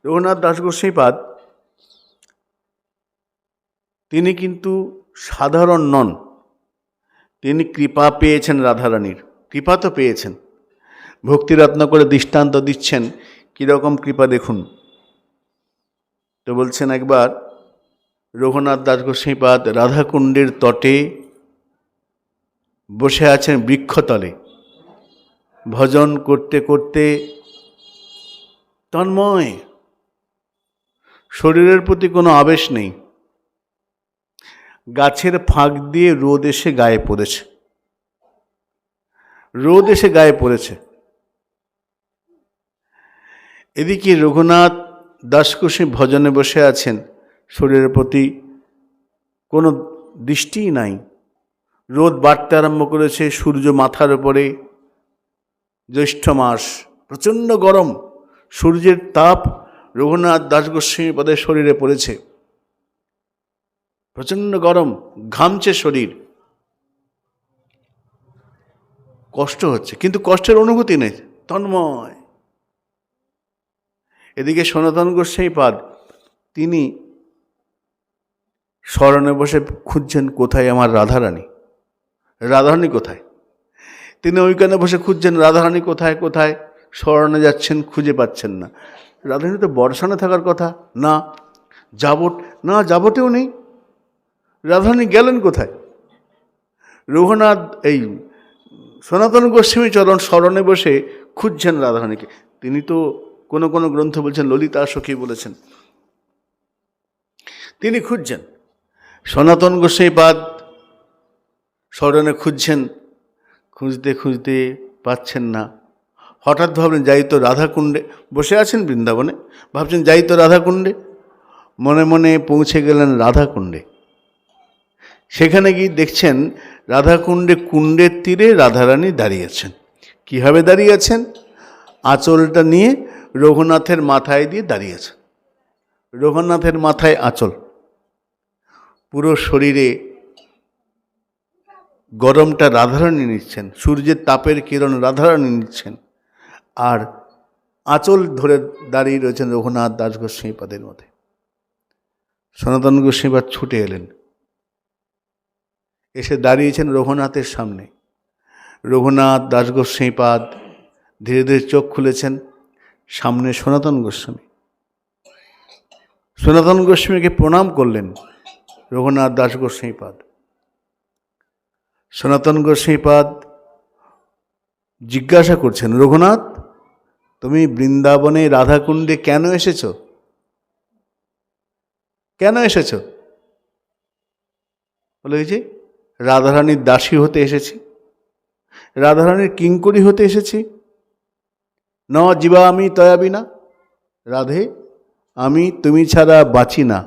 রঘুনাথ দাস গোস্বামীপাদ তিনি কিন্তু সাধারণ নন, তিনি কৃপা পেয়েছেন রাধারানীর, কৃপা তো পেয়েছেন। ভক্তিরত্ন করে দৃষ্টান্ত দিচ্ছেন কীরকম কৃপা দেখুন। তো বলছেন একবার রঘুনাথ দাস গোস্বামীপাদ রাধাকুণ্ডের তটে বসে আছেন বৃক্ষতলে, ভজন করতে করতে তন্ময়, শরীরের প্রতি কোনো আবেশ নেই। গাছের ফাঁক দিয়ে রোদ এসে গায়ে পড়েছে, রোদ এসে গায়ে পড়েছে। এদিকে রঘুনাথ দাস গোস্বামী ভজনে বসে আছেন, শরীরের প্রতি কোনো দৃষ্টিই নাই। রোদ বাড়তে আরম্ভ করেছে, সূর্য মাথার উপরে, জ্যৈষ্ঠ মাস, প্রচণ্ড গরম, সূর্যের তাপ রঘুনাথ দাস গোস্বামী পাদের শরীরে পড়েছে, প্রচণ্ড গরম, ঘামছে শরীর, কষ্ট হচ্ছে, কিন্তু কষ্টের অনুভূতি নেই, তন্ময়। এদিকে সনাতন গোস্বামীপাদ তিনি স্মরণে বসে খুঁজছেন কোথায় আমার রাধারানী, রাধারানী কোথায়। তিনি ওইখানে বসে খুঁজছেন রাধারানী কোথায় কোথায়, স্মরণে যাচ্ছেন, খুঁজে পাচ্ছেন না। রাধারানী তো বর্ষানে থাকার কথা, না যাবট, না যাবটেও নেই। রাধারানী গেলেন কোথায়? রঘুনাথ এই সনাতন গোস্বামী চরণ স্মরণে বসে খুঁজছেন রাধারানীকে। তিনি তো কোনো কোনো গ্রন্থ বলছেন ললিতা সখী বলেছেন, তিনি খুঁজছেন। সনাতন গোস্বামীপাদ স্মরণে খুঁজছেন, খুঁজতে খুঁজতে পাচ্ছেন না। হঠাৎ ভাবলেন যাই তো রাধাকুণ্ডে, বসে আছেন বৃন্দাবনে, ভাবছেন যাই তো রাধাকুণ্ডে। মনে মনে পৌঁছে গেলেন রাধাকুণ্ডে। সেখানে গিয়ে দেখছেন রাধাকুণ্ডে, কুণ্ডের তীরে রাধারানী দাঁড়িয়েছেন। কীভাবে দাঁড়িয়েছেন? আঁচলটা নিয়ে রঘুনাথের মাথায় দিয়ে দাঁড়িয়েছেন। রঘুনাথের মাথায় আঁচল, পুরো শরীরে গরমটা রাধারানী নিচ্ছেন, সূর্যের তাপের কিরণ রাধারানী নিচ্ছেন, আর আঁচল ধরে দাঁড়িয়ে রয়েছেন রঘুনাথ দাস গোস্বামীপাদের মধ্যে। সনাতন গোস্বামীপাদ ছুটে এলেন, এসে দাঁড়িয়েছেন রঘুনাথের সামনে। রঘুনাথ দাস গোস্বামীপাদ ধীরে ধীরে চোখ খুলেছেন, সামনে সনাতন গোস্বামী। সনাতন গোস্বামীকে প্রণাম করলেন রঘুনাথ দাস গোস্বামীপাদ। সনাতন গোস্বামীপাদ জিজ্ঞাসা করছেন, রঘুনাথ তুমি বৃন্দাবনে রাধাকুণ্ডে কেন এসেছ? কেন এসেছ? বলে যে রাধারানীর দাসী হতে এসেছি, রাধারানীর কিঙ্করী হতে এসেছি। ন জীবা আমি তয়াবি না, রাধে আমি তুমি ছাড়া বাঁচি না,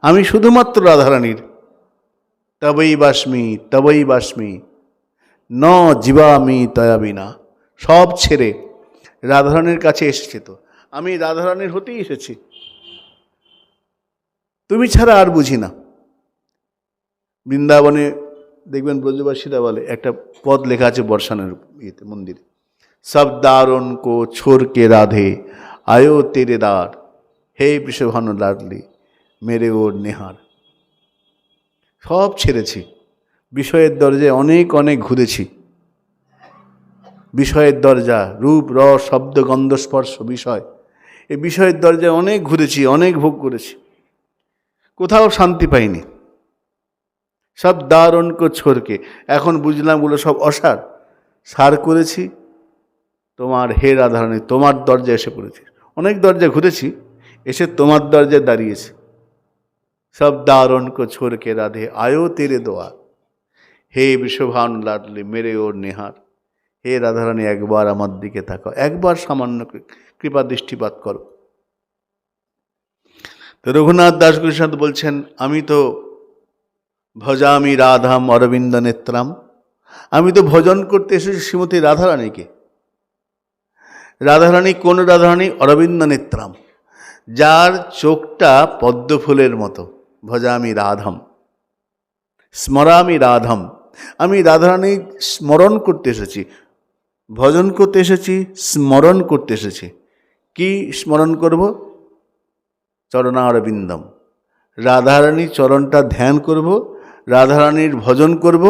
আমি শুধুমাত্র রাধারানীর। তবই বাস্মি তবই বাস্মি, ন জীবা আমি তয়াবি না। সব ছেড়ে রাধারানীর কাছে এসেছে, তো আমি রাধারানীর হতেই এসেছি, তুমি ছাড়া আর বুঝি না। বৃন্দাবনে দেখবেন ব্রজবাসীরা বলে, একটা পদ লেখা আছে বর্ষানের ইয়েতে মন্দিরে, সব দারণ কো ছোড় কে রাধে আয়ো তেরে দ্বার, হে বৃষভানু লাডলি মেরে ওর নেহার। সব ছেড়েছি, বিষয়ের দরজায় অনেক অনেক ঘুরেছি, বিষয়ের দরজা, রূপ রস শব্দ গন্ধ স্পর্শ বিষয়, এই বিষয়ের দরজায় অনেক ঘুরেছি, অনেক ভোগ করেছি, কোথাও শান্তি পাইনি। সব দারণকে ছোড়কে, এখন বুঝলাম বলে সব অসার, সার করেছি তোমার হে রাধারানী, তোমার দরজায় এসে পড়েছি। অনেক দরজা ঘুরেছি, এসে তোমার দরজায় দাঁড়িয়েছি। সব দারণকে ছোড়কে রাধে আয়ো তেরে দোয়া, হে বিশ্বভানু লাডলি মেরে ওর নেহার। হে রাধারানী একবার আমার দিকে তাকাও, একবার সামান্য কৃপা দৃষ্টিপাত করো। তো রঘুনাথ দাস গোস্বামী বলছেন, আমি তো ভজামি রাধাম অরবিন্দ নেত্রাম, আমি তো ভজন করতে এসেছি শ্রীমতী রাধারানীকে। রাধারানী কোন রাধারানী? অরবিন্দ নেত্রাম, যার চোখটা পদ্মফুলের মতো। ভজামি রাধাম স্মরামি রাধাম, আমি রাধারানী স্মরণ করতে এসেছি, ভজন করতে এসেছি, স্মরণ করতে এসেছি। কি স্মরণ করব? চরণারবিন্দম। রাধারানীর চরণটা ধ্যান করব, রাধারানীর ভজন করব,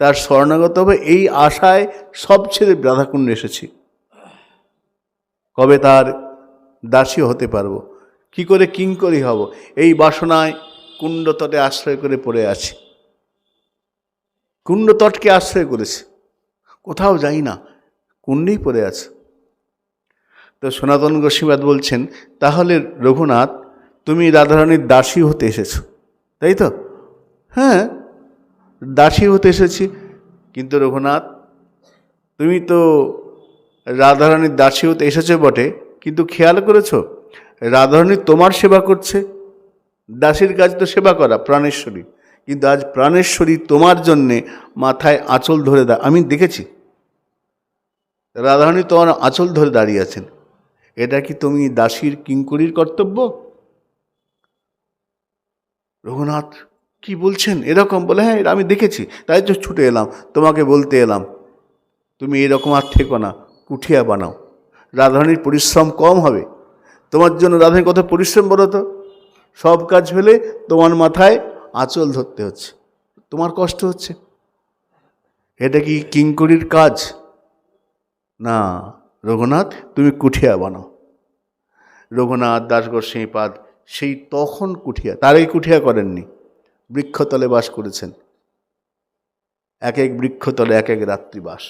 তার শরণাগত হবে, এই আশায় সব ছেড়ে রাধাকুণ্ডে এসেছি। কবে তার দাসী হতে পারবো, কি করে কিঙ্করী হব, এই বাসনায় কুণ্ডতটে আশ্রয় করে পড়ে আছি। কুণ্ডতটকে আশ্রয় করেছে, কোথাও যাই না, কুণ্ডেই পড়ে আছে। তো সনাতন গোস্বামীপাদ বলছেন, তাহলে রঘুনাথ তুমি রাধারানীর দাসী হতে এসেছো, তাই তো? হ্যাঁ, দাসী হতে এসেছি। কিন্তু রঘুনাথ, তুমি তো রাধারানীর দাসী হতে এসেছো বটে, কিন্তু খেয়াল করেছো রাধারানী তোমার সেবা করছে। দাসীর কাজ তো সেবা করা, প্রাণেশ্বরী। কিন্তু আজ প্রাণেশ্বরী তোমার জন্যে মাথায় আঁচল ধরে আমি দেখেছি, রাধারানী তোমার আঁচল ধরে দাঁড়িয়ে আছেন। এটা কি তুমি দাসীর কিঙ্করীর কর্তব্য? রঘুনাথ কি বলছেন এরকম? বলে, হ্যাঁ আমি দেখেছি, তাই তো ছুটে এলাম, তোমাকে বলতে এলাম তুমি এরকম আর থেকো না, কুঠিয়া বানাও, রাধারানীর পরিশ্রম কম হবে। তোমার জন্য রাধারানী কত পরিশ্রম বলো তো, সব কাজ ফেলে তোমার মাথায় আঁচল ধরতে হচ্ছে, তোমার কষ্ট হচ্ছে। এটা কি কিঙ্করীর কাজ? না রঘুনাথ, তুমি কুঠিয়া বানাও। রঘুনাথ দাস গোস্বামীপাদ সেই তখন কুঠিয়া, তারাই কুঠিয়া করেননি, বৃক্ষতলে বাস করেছেন, এক এক বৃক্ষতলে এক এক রাত্রি বাস।